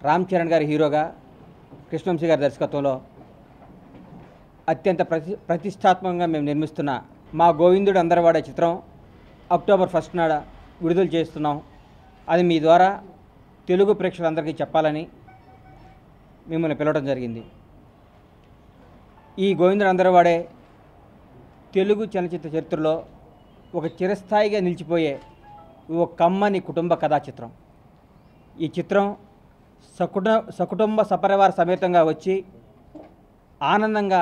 రామ్ చరణ్ గారి హీరోగా కృష్ణవంశీ గారి దర్శకత్వంలో అత్యంత ప్రతిష్టాత్మకంగా మేము నిర్మిస్తున్న మా గోవిందుడు అందరవాడే చిత్రం అక్టోబర్ 1 నాడు విడుదల చేస్తున్నాం. అది మీ ద్వారా తెలుగు ప్రేక్షకులందరికీ చెప్పాలని మిమ్మల్ని పిలవడం జరిగింది. ఈ గోవిందుడు అందరవాడే తెలుగు చలనచిత్ర చరిత్రలో ఒక చిరస్థాయిగా నిలిచిపోయే ఒక కమ్మని కుటుంబ కథా చిత్రం. ఈ చిత్రం సకుటుంబ సపరివార సమేతంగా వచ్చి ఆనందంగా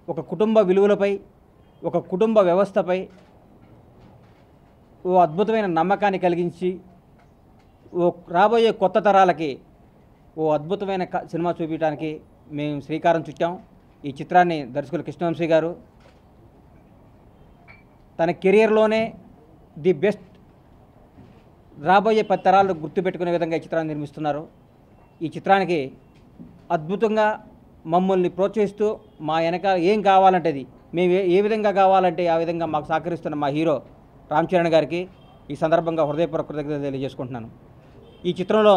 ఒక కుటుంబ విలువలపై, ఒక కుటుంబ వ్యవస్థపై ఓ అద్భుతమైన నమ్మకాన్ని కలిగించి రాబోయే కొత్త తరాలకి ఓ అద్భుతమైన సినిమా చూపించడానికి మేము శ్రీకారం చుట్టాం. ఈ చిత్రాన్ని దర్శకులు కృష్ణవంశీ గారు తన కెరియర్లోనే ది బెస్ట్, రాబోయే 10 తరాలు గుర్తుపెట్టుకునే విధంగా ఈ చిత్రాన్ని నిర్మిస్తున్నారు. ఈ చిత్రానికి అద్భుతంగా మమ్మల్ని ప్రోత్సహిస్తూ మా వెనకాల ఏం కావాలంటే అది మేము ఏ విధంగా కావాలంటే ఆ విధంగా మాకు సహకరిస్తున్న మా హీరో రామ్ చరణ్ గారికి ఈ సందర్భంగా హృదయపూర్వక కృతజ్ఞతలు తెలియజేసుకుంటున్నాను. ఈ చిత్రంలో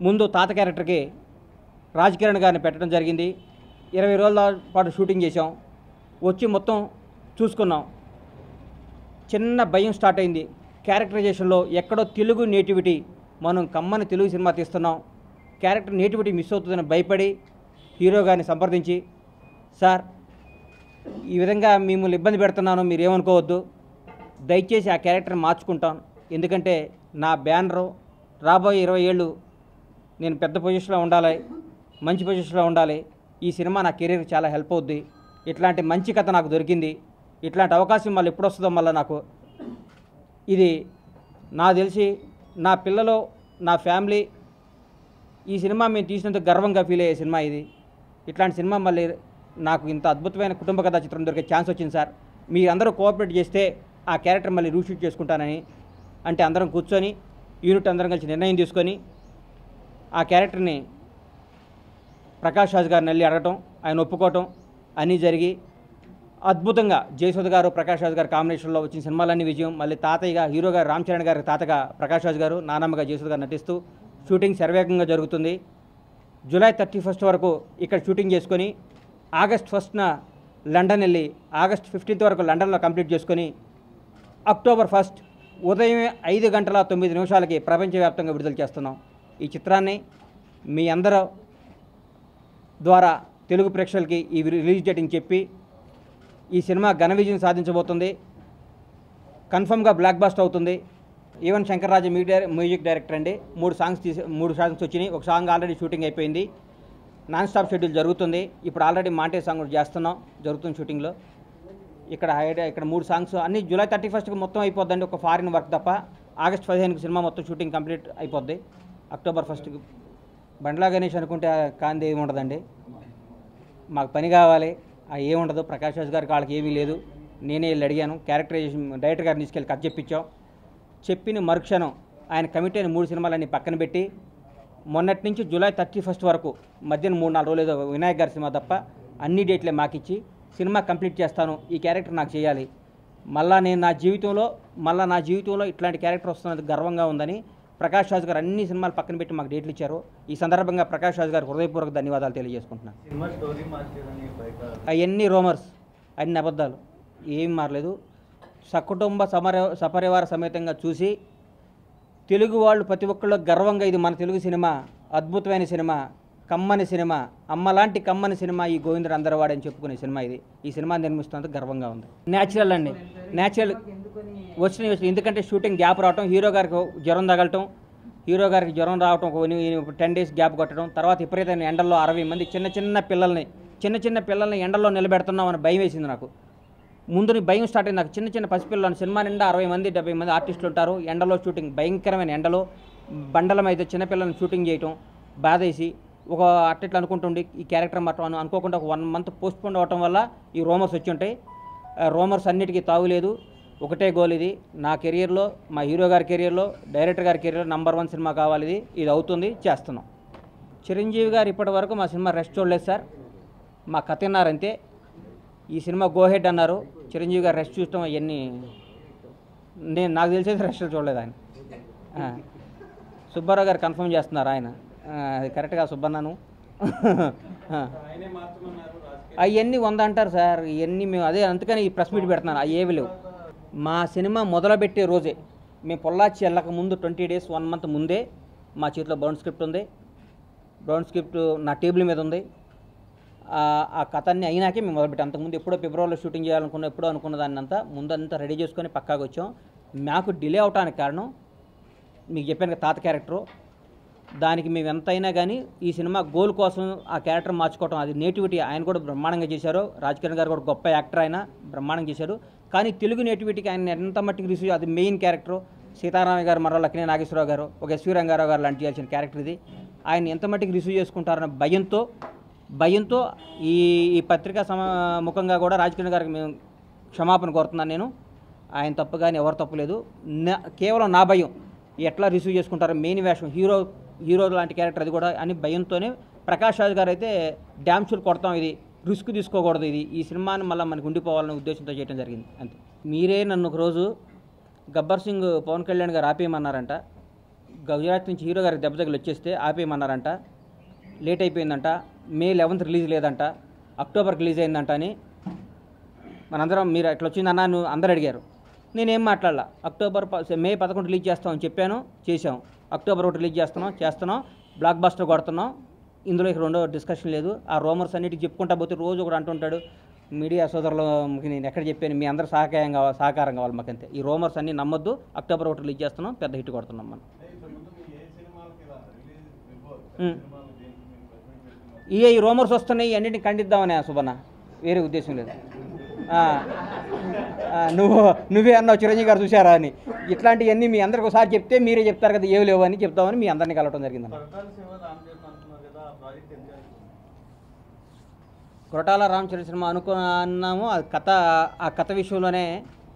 ముందు తాత క్యారెక్టర్కి రాజ్ కిరణ్ గారిని పెట్టడం జరిగింది. 20 రోజుల పాటు షూటింగ్ చేసాం. వచ్చి మొత్తం చూసుకున్నాం. చిన్న భయం స్టార్ట్ అయింది. క్యారెక్టరైజేషన్లో ఎక్కడో తెలుగు నేటివిటీ, మనం కమ్మని తెలుగు సినిమా తీస్తున్నాం, క్యారెక్టర్ నేటివిటీ మిస్ అవుతుందని భయపడి హీరో గారిని సంప్రదించి, సార్ ఈ విధంగా మిమ్మల్ని ఇబ్బంది పెడుతున్నాను, మీరు ఏమనుకోవద్దు, దయచేసి ఆ క్యారెక్టర్ మార్చుకుంటాను, ఎందుకంటే నా బ్యానరు రాబోయే 20 ఏళ్ళు నేను పెద్ద పొజిషన్లో ఉండాలి, మంచి పొజిషన్లో ఉండాలి, ఈ సినిమా నా కెరీర్కి చాలా హెల్ప్ అవుద్ది, ఇట్లాంటి మంచి కథ నాకు దొరికింది, ఇట్లాంటి అవకాశం మళ్ళీ ఎప్పుడు వస్తుందో మళ్ళీ నాకు, ఇది నాకు తెలిసి నా పిల్లలు, నా ఫ్యామిలీ ఈ సినిమా మేము తీసినందుకు గర్వంగా ఫీల్ అయ్యే సినిమా ఇది. ఇట్లాంటి సినిమా మళ్ళీ నాకు ఇంత అద్భుతమైన కుటుంబ కథా చిత్రం దొరికే ఛాన్స్ వచ్చింది సార్, మీరందరూ కోఆపరేట్ చేస్తే ఆ క్యారెక్టర్ మళ్ళీ రీషూట్ చేసుకుంటానని అంటే అందరం కూర్చొని యూనిట్ అందరం కలిసి నిర్ణయం తీసుకొని ఆ క్యారెక్టర్ని ప్రకాష్ రాజ్ గారిని వెళ్ళి అడగటం, ఆయన ఒప్పుకోవటం అన్నీ జరిగి అద్భుతంగా జయసుధ గారు ప్రకాష్ రాజ్ గారు కాంబినేషన్లో వచ్చిన సినిమాలన్నీ విజయం. మళ్ళీ తాతయ్యగా హీరో గారు రామ్ చరణ్ గారి తాతగా ప్రకాష్ రాజ్ గారు, నానమ్మగా జయసుధ గారు నటిస్తూ షూటింగ్ శరవేగంగా జరుగుతుంది. జూలై 31 వరకు ఇక్కడ షూటింగ్ చేసుకొని ఆగస్ట్ 1న లండన్ వెళ్ళి ఆగస్ట్ 15 వరకు లండన్లో కంప్లీట్ చేసుకొని అక్టోబర్ 1 ఉదయం 5:09 ప్రపంచవ్యాప్తంగా విడుదల చేస్తున్నాం. ఈ చిత్రాన్ని మీ అందరూ ద్వారా తెలుగు ప్రేక్షకులకి ఈ రిలీజ్ డేటింగ్ చెప్పి ఈ సినిమా ఘన విజయం సాధించబోతుంది. కన్ఫర్మ్గా బ్లాక్ బాస్టర్ అవుతుంది. Even Shankar Raja music director అండి. 3 సాంగ్స్ వచ్చినాయి. ఒక సాంగ్ ఆల్రెడీ షూటింగ్ అయిపోయింది. నాన్ స్టాప్ షెడ్యూల్ జరుగుతుంది. ఇప్పుడు ఆల్రెడీ మాంటే సాంగ్ కూడా చేస్తున్నాం, జరుగుతుంది షూటింగ్లో. ఇక్కడ 3 సాంగ్స్ అన్నీ జూలై 31కి మొత్తం అయిపోద్దండి, ఒక ఫారిన్ వర్క్ తప్ప. ఆగస్ట్ 15కి సినిమా మొత్తం షూటింగ్ కంప్లీట్ అయిపోద్ది. అక్టోబర్ 1కి బండ్లా గణేష్ అనుకుంటే కాంతి ఏమి ఉండదండి, మాకు పని కావాలి, ఏముండదు. ప్రకాష్ రాజ్ గారికి వాళ్ళకి ఏమీ లేదు. నేనే వెళ్ళి అడిగాను, క్యారెక్టరైజేషన్ డైరెక్టర్ గారిని తీసుకెళ్ళి కథ చెప్పించాం. చెప్పిన మరుక్షణం ఆయన కమిటీ అయిన 3 సినిమాలన్నీ పక్కన పెట్టి మొన్నటి నుంచి జూలై 31 వరకు మధ్యన 3-4 రోజులు ఏదో వినాయక్ గారి సినిమా తప్ప అన్ని డేట్లే మాకిచ్చి సినిమా కంప్లీట్ చేస్తాను, ఈ క్యారెక్టర్ నాకు చేయాలి, మళ్ళీ నేను నా జీవితంలో ఇట్లాంటి క్యారెక్టర్ వస్తున్నది గర్వంగా ఉందని ప్రకాష్ రాజ్ గారు అన్ని సినిమాలు పక్కన పెట్టి మాకు డేట్లు ఇచ్చారు. ఈ సందర్భంగా ప్రకాష్ రాజ్ గారికి హృదయపూర్వక ధన్యవాదాలు తెలియజేసుకుంటున్నాను. అవన్నీ రోమర్స్, అన్ని అబద్ధాలు, ఏం మారలేదు. సకుటుంబ సపరివార సమేతంగా చూసి తెలుగు వాళ్ళు ప్రతి ఒక్కళ్ళు గర్వంగా ఇది మన తెలుగు సినిమా, అద్భుతమైన సినిమా, కమ్మని సినిమా, అమ్మలాంటి కమ్మని సినిమా ఈ గోవిందుడు అందరవాడు అని చెప్పుకునే సినిమా ఇది. ఈ సినిమా నిర్మిస్తున్నందుకు గర్వంగా ఉంది. న్యాచురల్ అండి, న్యాచురల్ వచ్చిన ఎందుకంటే షూటింగ్ గ్యాప్ రావటం, హీరో గారికి జ్వరం తగలటం, హీరో గారికి జ్వరం రావటం, 10 డేస్ గ్యాప్ కొట్టడం, తర్వాత విపరీతమైన ఎండల్లో 60 మంది చిన్న చిన్న పిల్లల్ని ఎండల్లో నిలబెడుతున్నామని భయం వేసింది నాకు. ముందు భయం స్టార్ట్ అయింది నాకు. చిన్న పసిపిల్లలు, సినిమా నిండా 60 మంది 70 మంది ఆర్టిస్టులు ఉంటారు, ఎండలో షూటింగ్, భయంకరమైన ఎండలో బండల మీద చిన్నపిల్లల్ని షూటింగ్ చేయటం బాధేసి ఒక అట్లా అనుకుంటుండి ఈ క్యారెక్టర్ మాత్రం అనుకోకుండా ఒక 1 మంత్ పోస్ట్పోన్ అవ్వటం వల్ల ఈ రోమర్స్ వచ్చి ఉంటాయి. రోమర్స్ అన్నిటికీ తావులేదు. ఒకటే గోల్, ఇది నా కెరియర్లో, మా హీరో గారి కెరియర్లో, డైరెక్టర్ గారి కెరియర్లో నంబర్ 1 సినిమా కావాలి, ఇది అవుతుంది, చేస్తున్నాం. చిరంజీవి గారు ఇప్పటి వరకు మా సినిమా రెస్ట్ చూడలేదు సార్, మా కథ విన్నారంతే. ఈ సినిమా గోహెడ్ అన్నారు, చిరంజీవి గారు రెస్ట్ చూడటం అవన్నీ నాకు తెలిసేది రెస్ట్ చూడలేదు ఆయన. సుబ్బారావు గారు కన్ఫర్మ్ చేస్తున్నారు ఆయన అది కరెక్ట్గా సుబ్బన్నను అవన్నీ 100 అంటారు సార్. ఇవన్నీ మేము అదే అందుకని ఈ ప్రెస్ మీట్ పెడుతున్నాను. అవి ఏవి లేవు. మా సినిమా మొదలుపెట్టే రోజే మేము పొల్లాచి వెళ్ళక ముందు 20 days 1 month ముందే మా చేతిలో బౌండ్ స్క్రిప్ట్ ఉంది. బౌండ్ స్క్రిప్ట్ నా టేబుల్ మీద ఉంది. ఆ కథ అన్నీ అయినాకే మేము మొదలుపెట్టాం. అంతకుముందు ఎప్పుడో ఫిబ్రవరిలో షూటింగ్ చేయాలనుకున్నా ఎప్పుడో అనుకున్న దాన్ని అంతా ముందంతా రెడీ చేసుకొని పక్కాగా వచ్చాం. మాకు డిలే అవడానికి కారణం మీకు చెప్పాను తాత క్యారెక్టరు. దానికి మేము ఎంతైనా కానీ ఈ సినిమా గోల్ కోసం ఆ క్యారెక్టర్ మార్చుకోవటం అది నేటివిటీ ఆయన కూడా బ్రహ్మాండంగా చేశారు. రాజకిరణ్ గారు కూడా గొప్ప యాక్టర్, ఆయన బ్రహ్మాండంగా చేశారు. కానీ తెలుగు నేటివిటీకి ఆయన ఎంత మట్టికి రిసీవ్ అది మెయిన్ క్యారెక్టరు. సీతారామయ్య గారు మరో లక్ష్మీ నాగేశ్వరరావు గారు ఒక ఎస్వి రంగారావు గారు లాంటి చేయాల్సిన క్యారెక్టర్ ఇది. ఆయన ఎంత మట్టికి రిసీవ్ చేసుకుంటారన్న భయంతో ఈ పత్రికా ముఖంగా కూడా రాజకిరణ్ గారికి మేము క్షమాపణ కోరుతున్నాను. నేను ఆయన తప్పు కానీ ఎవరు తప్పు లేదు. కేవలం నా భయం ఎట్లా రిసీవ్ చేసుకుంటారో మెయిన్ వేషం హీరో లాంటి క్యారెక్టర్ అది కూడా అని భయంతోనే ప్రకాష్ రాజ్ గారు అయితే డ్యామ్ షూర్ కొడతాం, ఇది రిస్క్ తీసుకోకూడదు, ఈ సినిమాని మళ్ళీ మనకు ఉండిపోవాలనే ఉద్దేశంతో చేయడం జరిగింది అంతే. మీరే నన్ను ఒకరోజు గబ్బర్ సింగ్ పవన్ కళ్యాణ్ గారు ఆపేయమన్నారంట. గుజరాత్ నుంచి హీరో గారికి దెబ్బ తగిలి వచ్చేస్తే ఆపేయమన్నారంట. లేట్ అయిపోయిందంట. May 11th రిలీజ్ లేదంట, అక్టోబర్కి రిలీజ్ అయిందంట అని మనందరం మీరు ఎట్లా వచ్చిందన్నా నువ్వు అందరూ అడిగారు. నేనేం మాట్లాడాల. May 11 రిలీజ్ చేస్తామని చెప్పాను, చేసాం. అక్టోబర్ 1 రిలీజ్ చేస్తున్నాం, బ్లాక్ బస్టర్ కొడుతున్నాం. ఇందులో ఇక రెండో డిస్కషన్ లేదు. ఆ రూమర్స్ అన్నిటికి చెప్పుకుంటా పోతే రోజు ఒకటి అంటుంటాడు. మీడియా సోదరులకి నేను ఎక్కడ చెప్పాను, మీ అందరూ సహకారం కావాలి మాకంతే. ఈ రూమర్స్ అన్నీ నమ్మొద్దు. అక్టోబర్ 1 రిలీజ్ చేస్తున్నాం, పెద్ద హిట్ కొడుతున్నాం మనం. ఈ రూమర్స్ వస్తున్నాయి, అన్నింటిని ఖండిద్దామని సుబన్న, వేరే ఉద్దేశం లేదు. నువ్వే అన్నావు చిరంజీవి గారు చూశారా అని. ఇట్లాంటివన్నీ మీ అందరికి ఒకసారి చెప్తే మీరే చెప్తారు కదా ఏవి లేవు అని చెప్తామని మీ అందరినీ కలవటం జరిగిందన్న. కొరటాల రామచంద్ర సినిమా అనుకున్నాము. ఆ కథ విషయంలోనే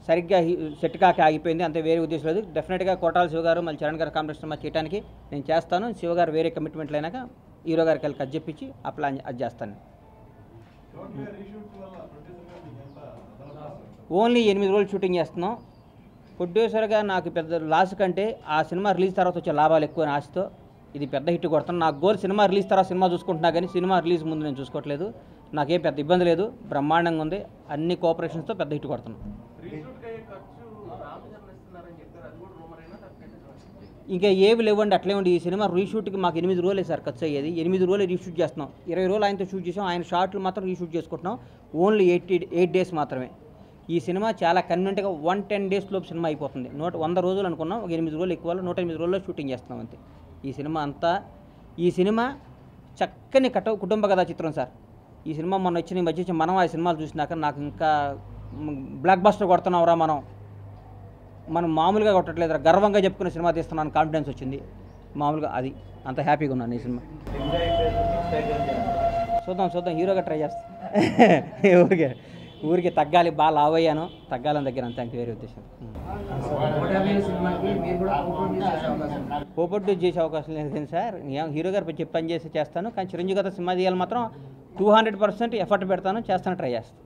సరిగ్గా సెట్ కాక ఆగిపోయింది, అంతే, వేరే ఉద్దేశం లేదు. డెఫినెట్గా కొరటాల శివ గారు మళ్ళీ చరణ్ గారు కాంపిటీషన్ సినిమా చేయడానికి నేను చేస్తాను. శివ గారు వేరే కమిట్మెంట్లు అయినాక హీరో గారికి వెళ్ళి కట్ చెప్పించి ఆ ప్లాన్ అది చేస్తాను. ఓన్లీ 8 రోజులు షూటింగ్ చేస్తున్నాం. ప్రొడ్యూసర్గా నాకు పెద్ద లాస్ కంటే ఆ సినిమా రిలీజ్ తర్వాత వచ్చే లాభాలు ఎక్కువ అని ఆశతో ఇది పెద్ద హిట్ కొడుతున్నాను. నాకు గోల్ సినిమా రిలీజ్ తర్వాత సినిమా చూసుకుంటున్నా కానీ సినిమా రిలీజ్ ముందు నేను చూసుకోవట్లేదు. నాకేం పెద్ద ఇబ్బంది లేదు, బ్రహ్మాండంగా ఉంది. అన్ని కోఆపరేషన్స్తో పెద్ద హిట్ కొడుతున్నాను. ఇంకా ఏవి లేవండి, అట్లే ఉండి. ఈ సినిమా రీషూట్కి మాకు 8 రోజులే సార్ ఖర్చు అయ్యేది. 8 రోజులే రీషూట్ చేస్తున్నాం. 20 రోజులు ఆయనతో షూట్ చేసాం. ఆయన షార్ట్లు మాత్రం రీషూట్ చేసుకుంటున్నాం. ఓన్లీ 8 days మాత్రమే. ఈ సినిమా చాలా కన్వీనెంట్గా 110 days లోపు సినిమా అయిపోతుంది. 100 రోజులు అనుకున్నాం, ఒక 8 రోజులు ఎక్కువ, 108 రోజుల్లో షూటింగ్ చేస్తున్నాం అంతే. ఈ సినిమా చక్కని కుటుంబ కథా చిత్రం సార్. ఈ సినిమా మొన్న వచ్చిన మధ్య మనం ఆ సినిమాలు చూసినాక నాకు ఇంకా బ్లాక్ బస్టర్ కొడుతున్నావురా మనం మామూలుగా కొట్టట్లేదు, గర్వంగా చెప్పుకునే సినిమా తీస్తున్నాను, కాన్ఫిడెన్స్ వచ్చింది. మామూలుగా అది అంత హ్యాపీగా ఉన్నాను ఈ సినిమా. చూద్దాం హీరోగా ట్రై చేస్తాను. ఊరికి తగ్గాలి, బాగా లావ్ అయ్యాను, తగ్గాలని దగ్గర అంతే, వేరే ఉద్దేశం. కోపొడ్యూస్ చేసే అవకాశం లేదు కానీ సార్, హీరో గారు పని చేస్తాను. కానీ చిరంజీవి గారితో సినిమా చేయాలి మాత్రం 200% ఎఫర్ట్ పెడతాను, చేస్తాను, ట్రై చేస్తాను.